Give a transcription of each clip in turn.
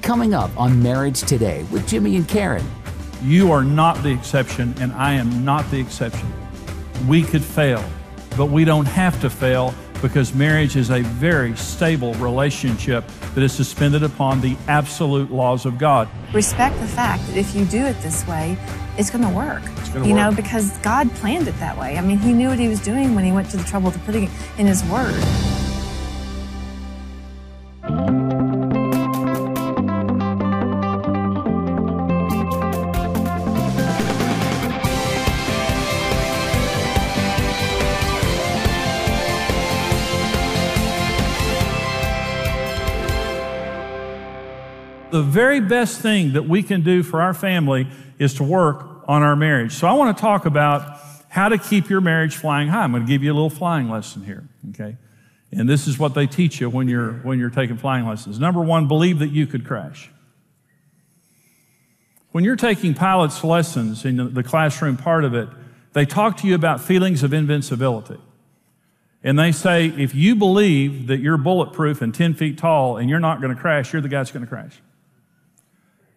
Coming up on Marriage Today with Jimmy and Karen. You are not the exception, and I am not the exception. We could fail, but we don't have to fail because marriage is a very stable relationship that is suspended upon the absolute laws of God. Respect the fact that if you do it this way, it's going to work. You know, because God planned it that way. I mean, He knew what He was doing when He went to the trouble to put it in His Word. The very best thing that we can do for our family is to work on our marriage. So I want to talk about how to keep your marriage flying high. I'm going to give you a little flying lesson here, okay? And this is what they teach you when you're taking flying lessons. Number one, believe that you could crash. When you're taking pilot's lessons in the classroom part of it, they talk to you about feelings of invincibility. And they say, if you believe that you're bulletproof and 10 feet tall and you're not going to crash, you're the guy that's going to crash.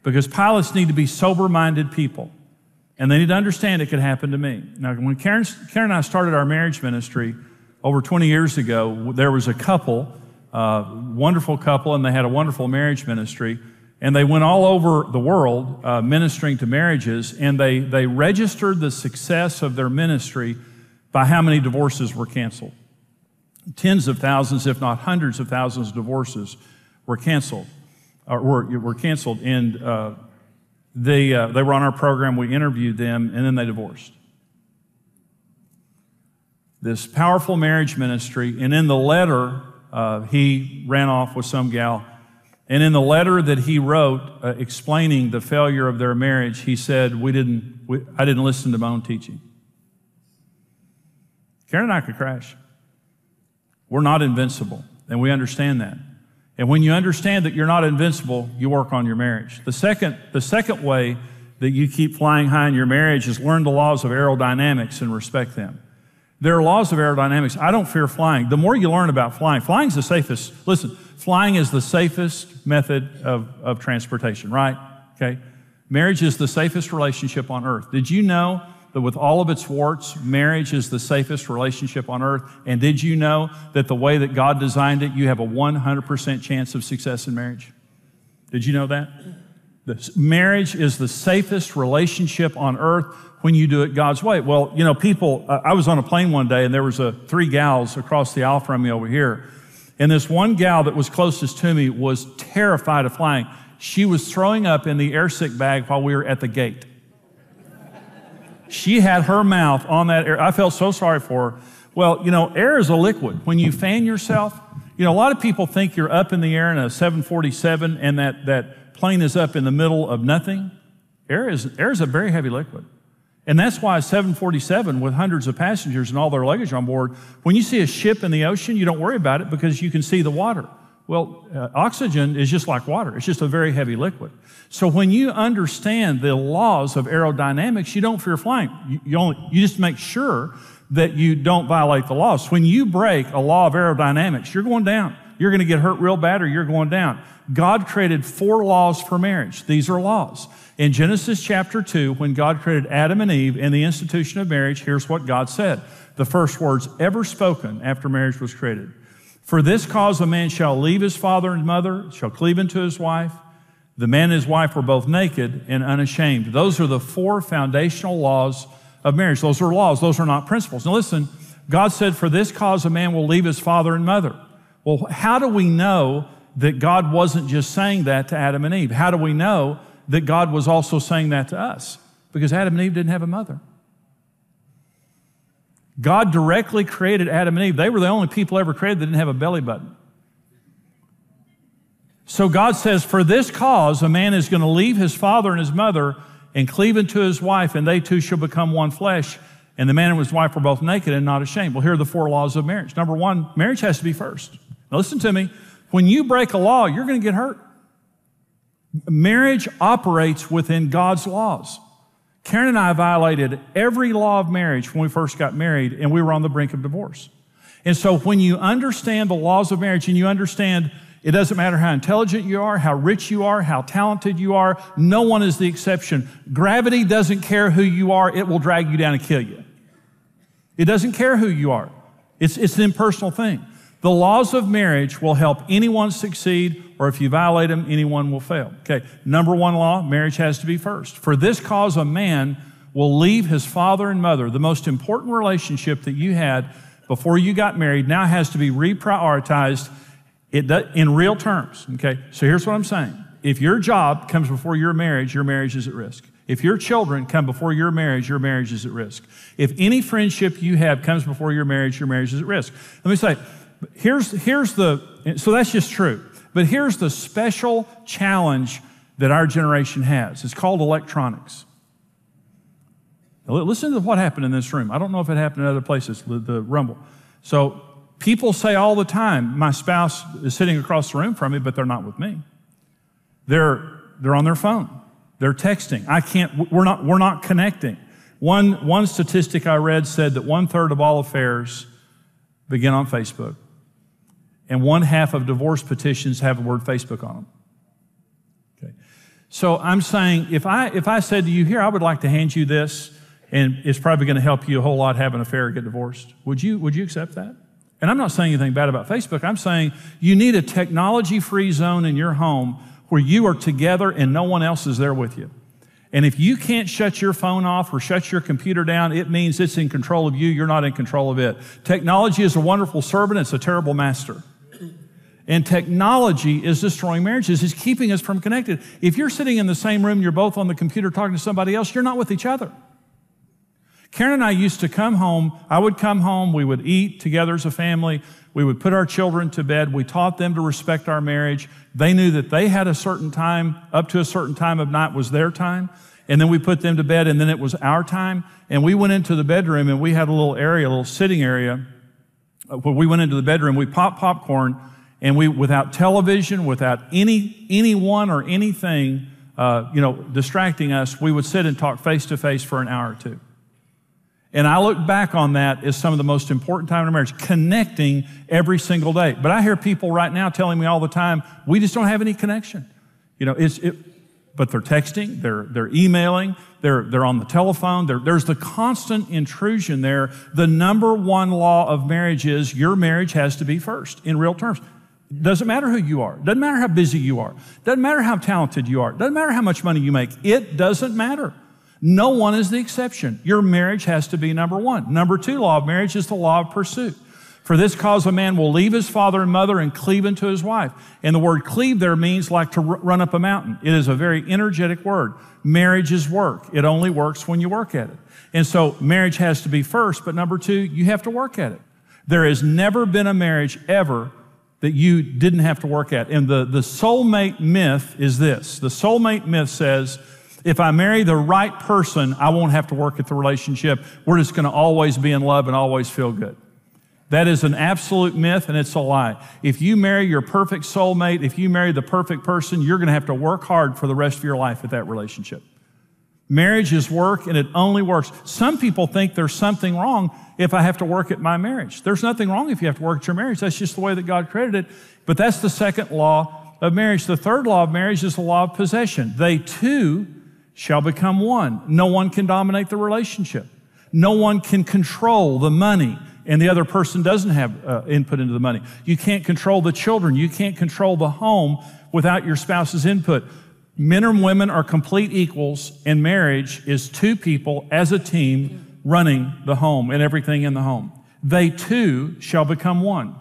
Because pilots need to be sober-minded people. And they need to understand it could happen to me. Now, when Karen and I started our marriage ministry over 20 years ago, there was a couple, wonderful couple, and they had a wonderful marriage ministry. And they went all over the world ministering to marriages, and they registered the success of their ministry by how many divorces were canceled. Tens of thousands, if not hundreds of thousands of divorces were canceled. Were canceled, and they were on our program. We interviewed them, and then they divorced. This powerful marriage ministry, and in the letter, he ran off with some gal, and in the letter that he wrote explaining the failure of their marriage, he said, I didn't listen to my own teaching. Karen and I could crash. We're not invincible, and we understand that. And when you understand that you're not invincible, you work on your marriage. The second way that you keep flying high in your marriage is learn the laws of aerodynamics and respect them. There are laws of aerodynamics. I don't fear flying. The more you learn about flying, flying's the safest. Listen, flying is the safest method of transportation, right? Okay? Marriage is the safest relationship on earth. Did you know that with all of its warts, marriage is the safest relationship on earth? And did you know that the way that God designed it, you have a 100% chance of success in marriage? Did you know that? Marriage is the safest relationship on earth when you do it God's way. Well, you know, people, I was on a plane one day and there was 3 gals across the aisle from me over here. And this one gal that was closest to me was terrified of flying. She was throwing up in the air sick bag while we were at the gate. She had her mouth on that air. I felt so sorry for her. Well, you know, air is a liquid. When you fan yourself, you know, a lot of people think you're up in the air in a 747 and that plane is up in the middle of nothing. Air is a very heavy liquid. And that's why a 747 with hundreds of passengers and all their luggage on board, when you see a ship in the ocean, you don't worry about it because you can see the water. Well, oxygen is just like water. It's just a very heavy liquid. So when you understand the laws of aerodynamics, you don't fear flying. You just make sure that you don't violate the laws. When you break a law of aerodynamics, you're going down. You're going to get hurt real bad or you're going down. God created 4 laws for marriage. These are laws. In Genesis chapter 2, when God created Adam and Eve in the institution of marriage, here's what God said. The first words ever spoken after marriage was created. For this cause a man shall leave his father and mother, shall cleave unto his wife. The man and his wife were both naked and unashamed. Those are the 4 foundational laws of marriage. Those are laws. Those are not principles. Now listen, God said, for this cause a man will leave his father and mother. Well, how do we know that God wasn't just saying that to Adam and Eve? How do we know that God was also saying that to us? Because Adam and Eve didn't have a mother. God directly created Adam and Eve. They were the only people ever created that didn't have a belly button. So God says, for this cause, a man is going to leave his father and his mother and cleave unto his wife, and they two shall become one flesh. And the man and his wife were both naked and not ashamed. Well, here are the 4 laws of marriage. Number 1, marriage has to be first. Now listen to me. When you break a law, you're going to get hurt. Marriage operates within God's laws. Karen and I violated every law of marriage when we first got married, and we were on the brink of divorce. And so when you understand the laws of marriage and you understand It doesn't matter how intelligent you are, how rich you are, how talented you are. No one is the exception. Gravity doesn't care who you are. It will drag you down and kill you. It doesn't care who you are. It's an impersonal thing. The laws of marriage will help anyone succeed, or if you violate them, anyone will fail. Okay, number one law, marriage has to be first. For this cause, a man will leave his father and mother. The most important relationship that you had before you got married now has to be reprioritized in real terms, okay? So here's what I'm saying. If your job comes before your marriage is at risk. If your children come before your marriage is at risk. If any friendship you have comes before your marriage is at risk. Let me say, so that's just true. But here's the special challenge that our generation has. It's called electronics. Now, listen to what happened in this room. I don't know if it happened in other places, the rumble. So people say all the time, my spouse is sitting across the room from me, but they're not with me. They're on their phone. They're texting. We're not connecting. One statistic I read said that 1/3 of all affairs begin on Facebook. And 1/2 of divorce petitions have the word Facebook on them. Okay. So I'm saying, if I said to you, here, I would like to hand you this, and it's probably going to help you a whole lot have an affair or get divorced, would you accept that? And I'm not saying anything bad about Facebook. I'm saying you need a technology-free zone in your home where you are together and no one else is there with you. And if you can't shut your phone off or shut your computer down, it means it's in control of you. You're not in control of it. Technology is a wonderful servant. It's a terrible master. And technology is destroying marriages. It's keeping us from connected. If you're sitting in the same room, you're both on the computer talking to somebody else, you're not with each other. Karen and I used to come home. I would come home. We would eat together as a family. We would put our children to bed. We taught them to respect our marriage. They knew that they had a certain time, up to a certain time of night was their time. And then we put them to bed, and then it was our time. And we went into the bedroom, and we had a little area, a little sitting area. When we went into the bedroom, we popped popcorn, and we, without television, without anyone or anything, distracting us, we would sit and talk face to face for an hour or two. And I look back on that as some of the most important time in marriage, connecting every single day. But I hear people right now telling me all the time, we just don't have any connection. But they're texting, they're emailing, they're on the telephone. There's the constant intrusion there. The number one law of marriage is your marriage has to be first in real terms. Doesn't matter who you are. Doesn't matter how busy you are. Doesn't matter how talented you are. Doesn't matter how much money you make. It doesn't matter. No one is the exception. Your marriage has to be number one. Number two law of marriage is the law of pursuit. For this cause, a man will leave his father and mother and cleave unto his wife. And the word cleave there means like to run up a mountain. It is a very energetic word. Marriage is work. It only works when you work at it. And so marriage has to be first, but number two, you have to work at it. There has never been a marriage ever that you didn't have to work at. And the soulmate myth is this. The soulmate myth says, if I marry the right person, I won't have to work at the relationship. We're just going to always be in love and always feel good. That is an absolute myth, and it's a lie. If you marry your perfect soulmate, if you marry the perfect person, you're going to have to work hard for the rest of your life at that relationship. Marriage is work, and it only works. Some people think there's something wrong if I have to work at my marriage. There's nothing wrong if you have to work at your marriage. That's just the way that God created it. But that's the second law of marriage. The third law of marriage is the law of possession. They two shall become one. No one can dominate the relationship. No one can control the money, and the other person doesn't have input into the money. You can't control the children. You can't control the home without your spouse's input. Men and women are complete equals, and marriage is two people as a team running the home and everything in the home. They two shall become one.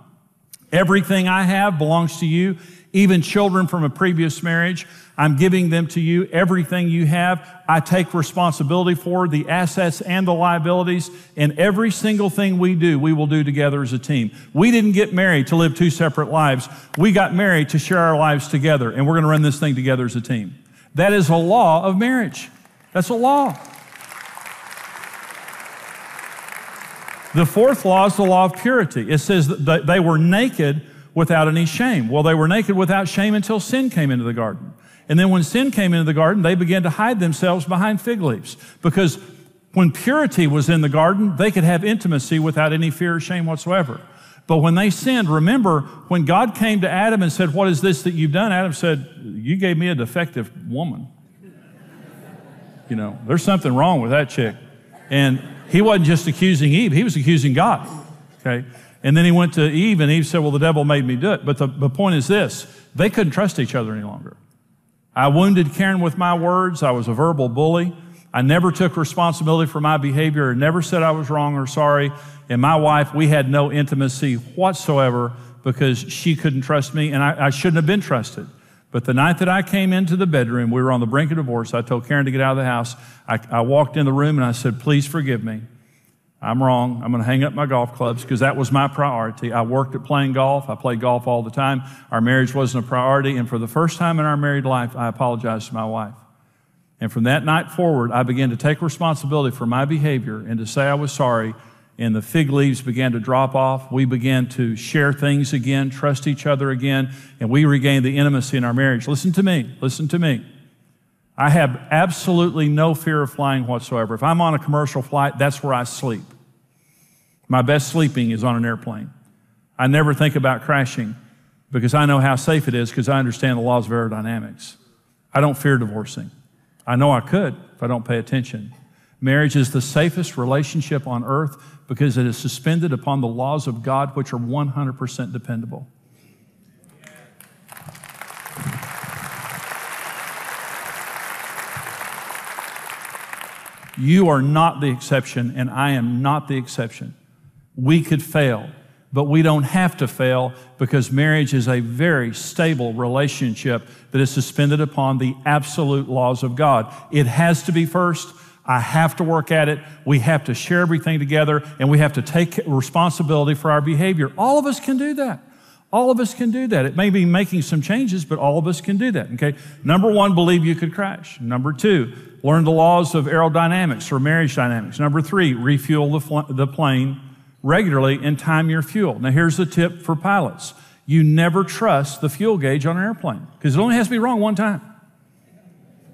Everything I have belongs to you, even children from a previous marriage. I'm giving them to you. Everything you have, I take responsibility for, the assets and the liabilities, and every single thing we do, we will do together as a team. We didn't get married to live two separate lives. We got married to share our lives together, and we're going to run this thing together as a team. That is a law of marriage. That's a law. The fourth law is the law of purity. It says that they were naked without any shame. Well, they were naked without shame until sin came into the garden. And then when sin came into the garden, they began to hide themselves behind fig leaves. Because when purity was in the garden, they could have intimacy without any fear or shame whatsoever. But when they sinned, remember, when God came to Adam and said, what is this that you've done? Adam said, you gave me a defective woman. You know, there's something wrong with that chick. And he wasn't just accusing Eve, he was accusing God, okay? And then he went to Eve, and Eve said, well, the devil made me do it. But the point is this, they couldn't trust each other any longer. I wounded Karen with my words. I was a verbal bully. I never took responsibility for my behavior, or never said I was wrong or sorry. And my wife, we had no intimacy whatsoever because she couldn't trust me, and I shouldn't have been trusted. But the night that I came into the bedroom, we were on the brink of divorce. I told Karen to get out of the house. I walked in the room and I said, please forgive me. I'm wrong. I'm going to hang up my golf clubs because that was my priority. I worked at playing golf. I played golf all the time. Our marriage wasn't a priority. And for the first time in our married life, I apologized to my wife. And from that night forward, I began to take responsibility for my behavior and to say I was sorry. And the fig leaves began to drop off. We began to share things again, trust each other again, and we regained the intimacy in our marriage. Listen to me. Listen to me. I have absolutely no fear of flying whatsoever. If I'm on a commercial flight, that's where I sleep. My best sleeping is on an airplane. I never think about crashing because I know how safe it is because I understand the laws of aerodynamics. I don't fear divorcing. I know I could if I don't pay attention. Marriage is the safest relationship on earth because it is suspended upon the laws of God, which are 100% dependable. You are not the exception, and I am not the exception. We could fail, but we don't have to fail because marriage is a very stable relationship that is suspended upon the absolute laws of God. It has to be first. I have to work at it. We have to share everything together, and we have to take responsibility for our behavior. All of us can do that. All of us can do that. It may be making some changes, but all of us can do that, okay? Number one, believe you could crash. Number two, learn the laws of aerodynamics or marriage dynamics. Number three, refuel the plane regularly and time your fuel. Now, here's the tip for pilots. You never trust the fuel gauge on an airplane because it only has to be wrong one time.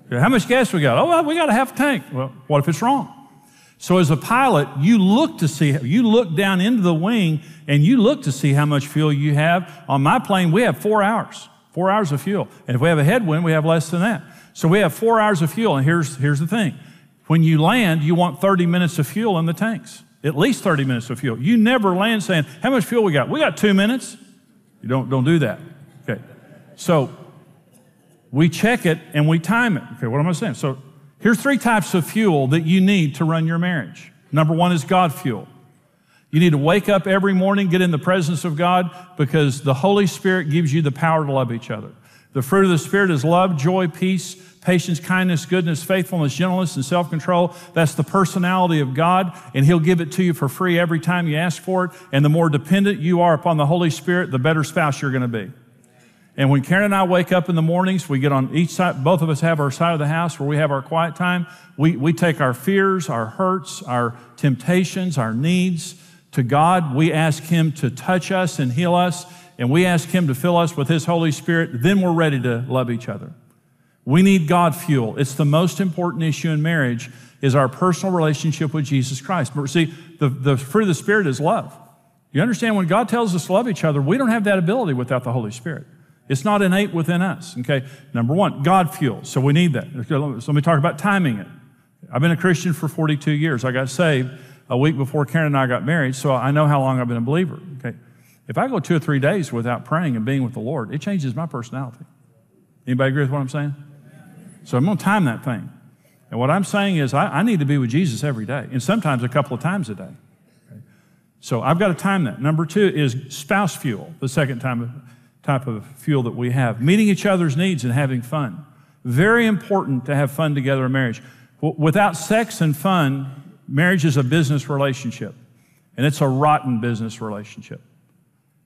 Okay, how much gas we got? Oh, well, we got a half tank. Well, what if it's wrong? So as a pilot, you look down into the wing and you look to see how much fuel you have. On my plane, we have 4 hours of fuel. And if we have a headwind, we have less than that. So we have 4 hours of fuel. And here's the thing. When you land, you want 30 minutes of fuel in the tanks, at least 30 minutes of fuel. You never land saying, how much fuel we got? We got 2 minutes. You don't do that. Okay. So we check it and we time it. Okay, what am I saying? So here's 3 types of fuel that you need to run your marriage. Number one is God fuel. You need to wake up every morning, get in the presence of God because the Holy Spirit gives you the power to love each other. The fruit of the Spirit is love, joy, peace, patience, kindness, goodness, faithfulness, gentleness, and self-control. That's the personality of God, and He'll give it to you for free every time you ask for it. And the more dependent you are upon the Holy Spirit, the better spouse you're going to be. And when Karen and I wake up in the mornings, we get on each side, both of us have our side of the house where we have our quiet time. We take our fears, our hurts, our temptations, our needs to God. We ask Him to touch us and heal us, and we ask Him to fill us with His Holy Spirit. Then we're ready to love each other. We need God fuel. It's the most important issue in marriage is our personal relationship with Jesus Christ. But see, the fruit of the Spirit is love. You understand when God tells us to love each other, we don't have that ability without the Holy Spirit. It's not innate within us, okay? Number one, God fuel. So we need that. So let me talk about timing it. I've been a Christian for 42 years. I got saved a week before Karen and I got married, so I know how long I've been a believer, okay? If I go 2 or 3 days without praying and being with the Lord, it changes my personality. Anybody agree with what I'm saying? So I'm going to time that thing. And what I'm saying is I need to be with Jesus every day, and sometimes a couple of times a day. Okay? So I've got to time that. Number 2 is spouse fuel, the second type of fuel that we have. Meeting each other's needs and having fun. Very important to have fun together in marriage. Without sex and fun, marriage is a business relationship, and it's a rotten business relationship.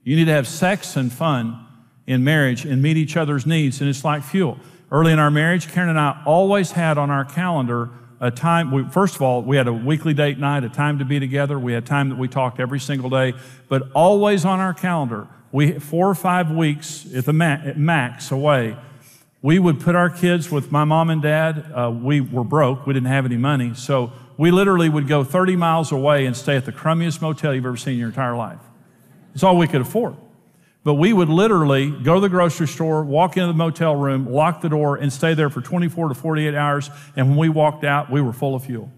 You need to have sex and fun in marriage and meet each other's needs, and it's like fuel. Early in our marriage, Karen and I always had on our calendar a time. First of all, we had a weekly date night, a time to be together. We had time that we talked every single day, but always on our calendar, 4 or 5 weeks at the max away, we would put our kids with my mom and dad. We were broke. We didn't have any money. So we literally would go 30 miles away and stay at the crummiest motel you've ever seen in your entire life. It's all we could afford. But we would literally go to the grocery store, walk into the motel room, lock the door, and stay there for 24 to 48 hours. And when we walked out, we were full of fuel.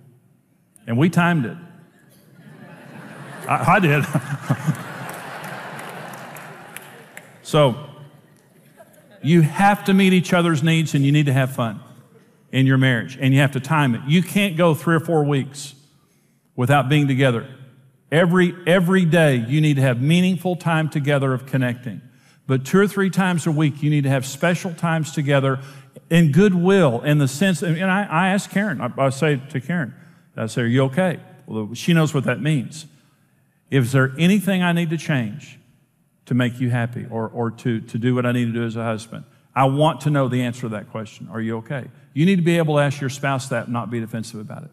And we timed it. I did. So, you have to meet each other's needs, and you need to have fun in your marriage, and you have to time it. You can't go 3 or 4 weeks without being together. Every day you need to have meaningful time together of connecting. But 2 or 3 times a week you need to have special times together in goodwill, in the sense, and I asked Karen, I say to Karen, I say, are you okay? Well, she knows what that means. Is there anything I need to change to make you happy, or to do what I need to do as a husband? I want to know the answer to that question. Are you okay? You need to be able to ask your spouse that and not be defensive about it.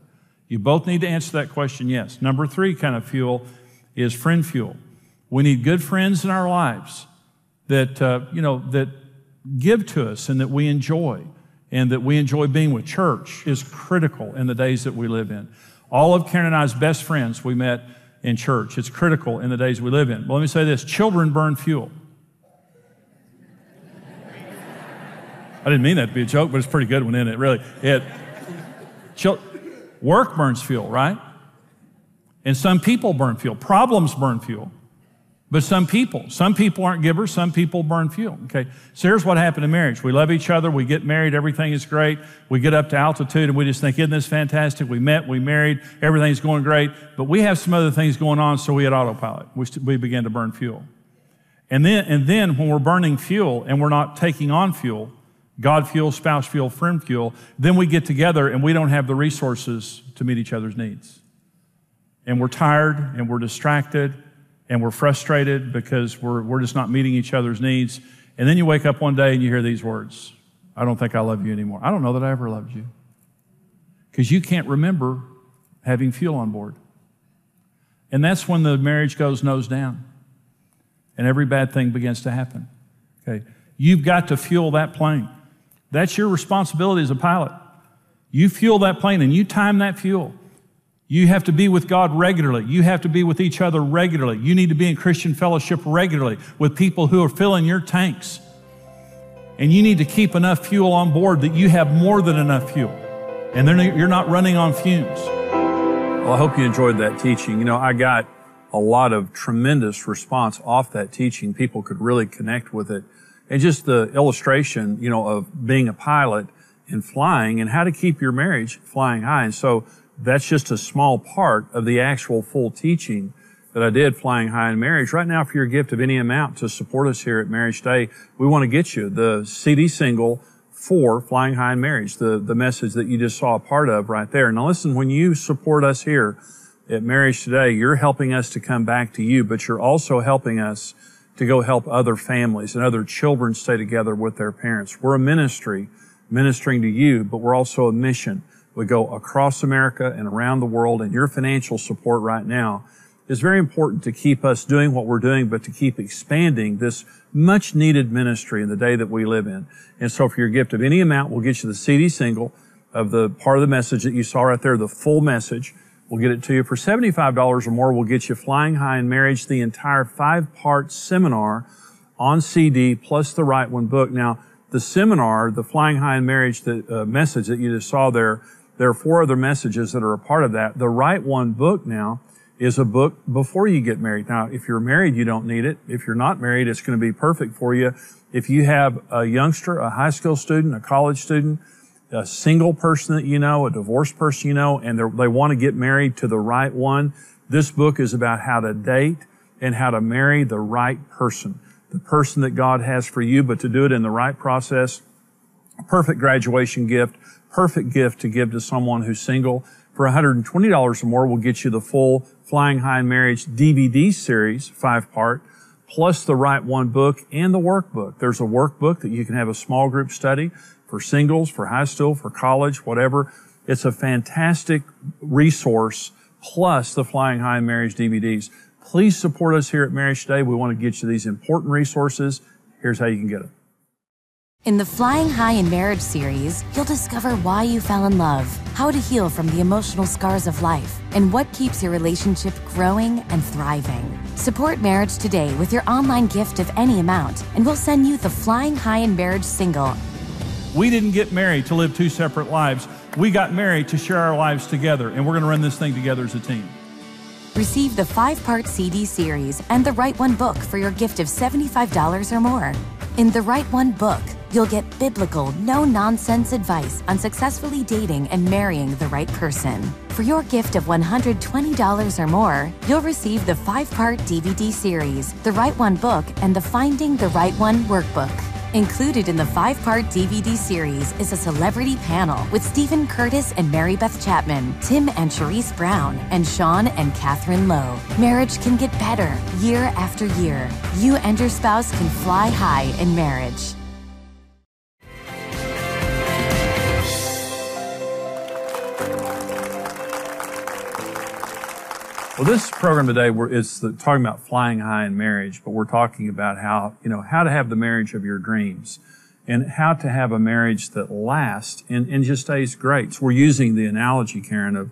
You both need to answer that question, yes. Number 3 kind of fuel is friend fuel. We need good friends in our lives that, that give to us and that we enjoy, and that we enjoy being with. Church is critical in the days that we live in. All of Karen and I's best friends we met in church. It's critical in the days we live in. Well, let me say this. Children burn fuel. I didn't mean that to be a joke, but it's a pretty good one, isn't it? Really. Work burns fuel, right? And some people burn fuel. Problems burn fuel. But some people aren't givers, some people burn fuel, okay? So here's what happened in marriage. We love each other, we get married, everything is great. We get up to altitude and we just think, isn't this fantastic? We met, we married, everything's going great. But we have some other things going on, so we hit autopilot. We began to burn fuel. And then when we're burning fuel and we're not taking on fuel, God fuel, spouse fuel, friend fuel, then we get together and we don't have the resources to meet each other's needs. And we're tired and we're distracted and we're frustrated because we're just not meeting each other's needs. And then you wake up one day and you hear these words, I don't think I love you anymore. I don't know that I ever loved you. Because you can't remember having fuel on board. And that's when the marriage goes nose down. And every bad thing begins to happen. Okay? You've got to fuel that plane. That's your responsibility as a pilot. You fuel that plane and you time that fuel. You have to be with God regularly. You have to be with each other regularly. You need to be in Christian fellowship regularly with people who are filling your tanks. And you need to keep enough fuel on board that you have more than enough fuel. And then you're not running on fumes. Well, I hope you enjoyed that teaching. You know, I got a lot of tremendous response off that teaching. People could really connect with it. And just the illustration, you know, of being a pilot and flying and how to keep your marriage flying high. And so that's just a small part of the actual full teaching that I did, Flying High in Marriage. Right now, for your gift of any amount to support us here at Marriage Day, we want to get you the CD single for Flying High in Marriage, the message that you just saw a part of right there. Now listen, when you support us here at Marriage Today, you're helping us to come back to you, but you're also helping us to go help other families and other children stay together with their parents. We're a ministry ministering to you, but we're also a mission. We go across America and around the world, and your financial support right now is very important to keep us doing what we're doing, but to keep expanding this much needed ministry in the day that we live in. And so for your gift of any amount, we'll get you the CD single of the part of the message that you saw right there, the full message. We'll get it to you for $75 or more. We'll get you Flying High in Marriage, the entire 5-part seminar on CD, plus the Right One book. Now, the seminar, the Flying High in Marriage, the message that you just saw there are 4 other messages that are a part of that. The Right One book now is a book before you get married. Now, if you're married, you don't need it. If you're not married, it's going to be perfect for you. If you have a youngster, a high school student, a college student, a single person that you know, a divorced person you know, and they want to get married to the right one, this book is about how to date and how to marry the right person, the person that God has for you, but to do it in the right process. A perfect graduation gift, perfect gift to give to someone who's single. For $120 or more, we'll get you the full Flying High in Marriage DVD series, 5-part, plus the Right One book and the workbook. There's a workbook that you can have a small group study for singles, for high school, for college, whatever. It's a fantastic resource, plus the Flying High in Marriage DVDs. Please support us here at Marriage Today. We want to get you these important resources. Here's how you can get them. In the Flying High in Marriage series, you'll discover why you fell in love, how to heal from the emotional scars of life, and what keeps your relationship growing and thriving. Support Marriage Today with your online gift of any amount, and we'll send you the Flying High in Marriage single. We didn't get married to live two separate lives. We got married to share our lives together, and we're going to run this thing together as a team. Receive the 5-part CD series and the Right One book for your gift of $75 or more. In the Right One book, you'll get biblical, no-nonsense advice on successfully dating and marrying the right person. For your gift of $120 or more, you'll receive the 5-part DVD series, the Right One book, and the Finding the Right One workbook. Included in the 5-part DVD series is a celebrity panel with Stephen Curtis and Mary Beth Chapman, Tim and Charisse Brown, and Sean and Catherine Lowe. Marriage can get better year after year. You and your spouse can fly high in marriage. Well, this program today is talking about flying high in marriage, but we're talking about how to have the marriage of your dreams and how to have a marriage that lasts and just stays great. So we're using the analogy, Karen,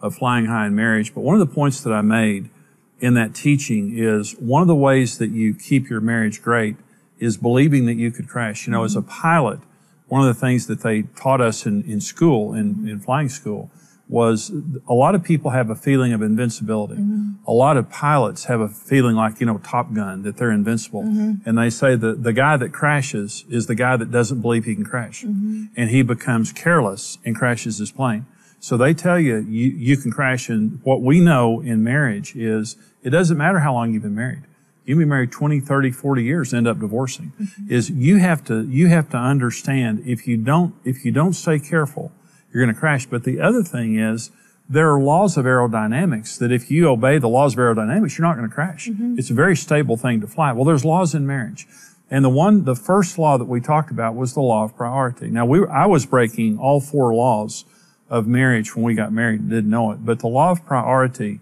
of flying high in marriage. But one of the points that I made in that teaching is one of the ways that you keep your marriage great is believing that you could crash. As a pilot, one of the things that they taught us in school, in flying school, was a lot of people have a feeling of invincibility. A lot of pilots have a feeling like, Top Gun, that they're invincible. And they say that the guy that crashes is the guy that doesn't believe he can crash. And he becomes careless and crashes his plane. So they tell you can crash. And what we know in marriage is it doesn't matter how long you've been married. You can be married 20, 30, 40 years and end up divorcing. Is you have to understand if you don't stay careful, you're going to crash. But the other thing is there are laws of aerodynamics that if you obey the laws of aerodynamics, you're not going to crash. It's a very stable thing to fly. Well, there's laws in marriage. And the first law that we talked about was the law of priority. Now, I was breaking all 4 laws of marriage when we got married and didn't know it. But the law of priority,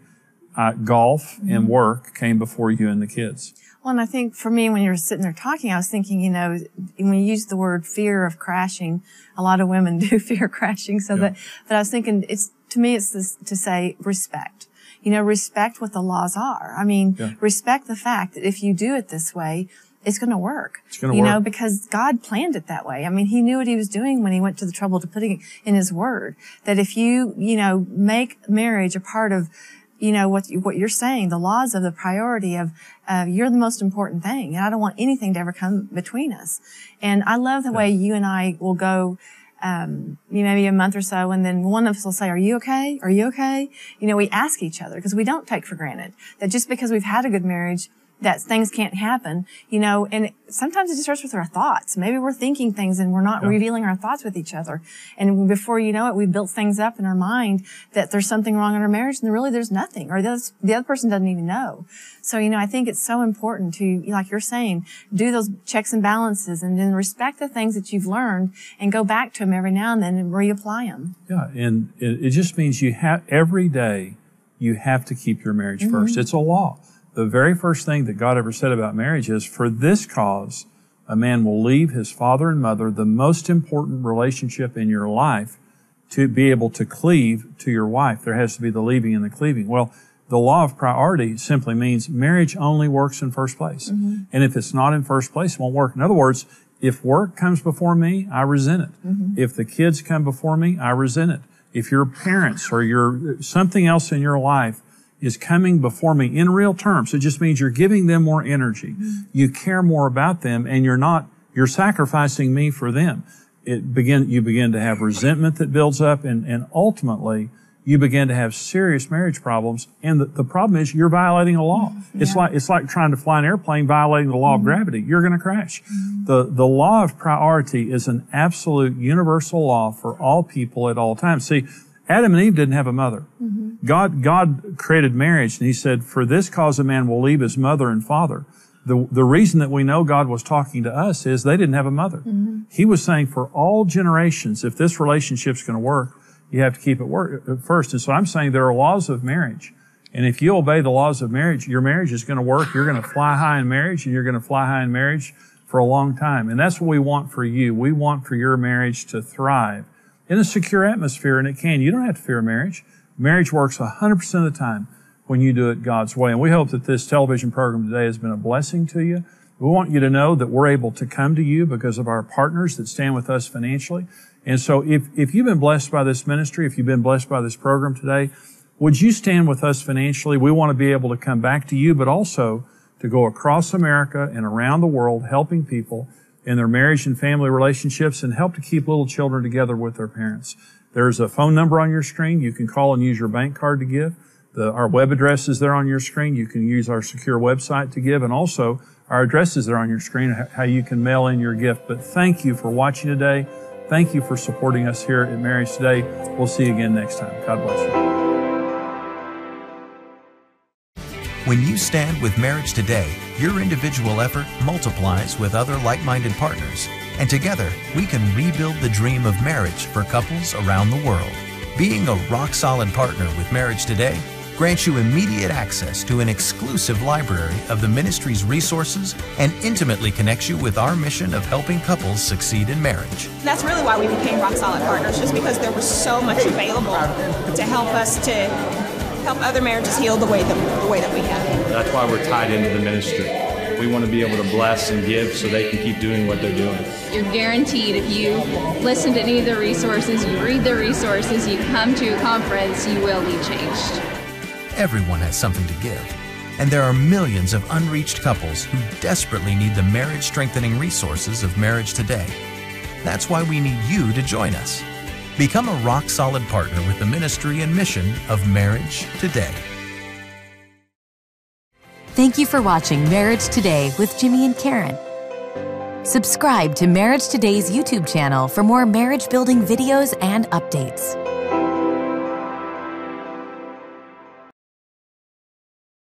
golf and work came before you and the kids. Well, and I think for me, when you were sitting there talking, I was thinking, when you use the word fear of crashing, a lot of women do fear crashing. But I was thinking, to me, it's this, to say respect. Respect what the laws are. Respect the fact that if you do it this way, it's going to work. It's going to work. Because God planned it that way. He knew what he was doing when he went to the trouble to putting it in his word. That if you, make marriage a part of, what you're saying, the laws of the priority of, you're the most important thing. And I don't want anything to ever come between us. And I love the way you and I will go, maybe a month or so, and then one of us will say, are you okay? Are you okay? We ask each other because we don't take for granted that just because we've had a good marriage, that things can't happen, and sometimes it just starts with our thoughts. Maybe we're thinking things and we're not revealing our thoughts with each other. And before you know it, we built things up in our mind that there's something wrong in our marriage and really there's nothing, or the other person doesn't even know. So, I think it's so important to, like you're saying, do those checks and balances and then respect the things that you've learned and go back to them every now and then and reapply them. Yeah. And it just means every day you have to keep your marriage first. It's a law. The very first thing that God ever said about marriage is, for this cause, a man will leave his father and mother, the most important relationship in your life, to be able to cleave to your wife. There has to be the leaving and the cleaving. Well, the law of priority simply means marriage only works in first place. And if it's not in first place, it won't work. In other words, if work comes before me, I resent it. If the kids come before me, I resent it. If your parents or something else in your life is coming before me in real terms, it just means you're giving them more energy. You care more about them, and you're sacrificing me for them. You begin to have resentment that builds up, and ultimately you begin to have serious marriage problems. And the problem is you're violating a law. It's like trying to fly an airplane violating the law of gravity. You're going to crash. The law of priority is an absolute universal law for all people at all times. See, Adam and Eve didn't have a mother. God created marriage, and he said, for this cause a man will leave his mother and father. The reason that we know God was talking to us is they didn't have a mother. He was saying for all generations, if this relationship's going to work, you have to keep it first. And so I'm saying there are laws of marriage. And if you obey the laws of marriage, your marriage is going to work. You're going to fly high in marriage, and you're going to fly high in marriage for a long time. And that's what we want for you. We want for your marriage to thrive in a secure atmosphere, and it can. You don't have to fear marriage. Marriage works 100% of the time when you do it God's way. And we hope that this television program today has been a blessing to you. We want you to know that we're able to come to you because of our partners that stand with us financially. And so if you've been blessed by this ministry, if you've been blessed by this program today, would you stand with us financially? We want to be able to come back to you, but also to go across America and around the world helping people in their marriage and family relationships and help to keep little children together with their parents. There's a phone number on your screen. You can call and use your bank card to give. Our web address is there on your screen. You can use our secure website to give, and also our address is there on your screen, how you can mail in your gift. But thank you for watching today. Thank you for supporting us here at Marriage Today. We'll see you again next time. God bless you. When you stand with Marriage Today, your individual effort multiplies with other like-minded partners. And together, we can rebuild the dream of marriage for couples around the world. Being a rock-solid partner with Marriage Today grants you immediate access to an exclusive library of the ministry's resources and intimately connects you with our mission of helping couples succeed in marriage. That's really why we became rock solid partners, just because there was so much available to help us to help other marriages heal the way that we have. That's why we're tied into the ministry. We want to be able to bless and give so they can keep doing what they're doing. You're guaranteed if you listen to any of the resources, you read the resources, you come to a conference, you will be changed. Everyone has something to give, and there are millions of unreached couples who desperately need the marriage-strengthening resources of Marriage Today. That's why we need you to join us. Become a rock-solid partner with the ministry and mission of Marriage Today. Thank you for watching Marriage Today with Jimmy and Karen. Subscribe to Marriage Today's YouTube channel for more marriage-building videos and updates.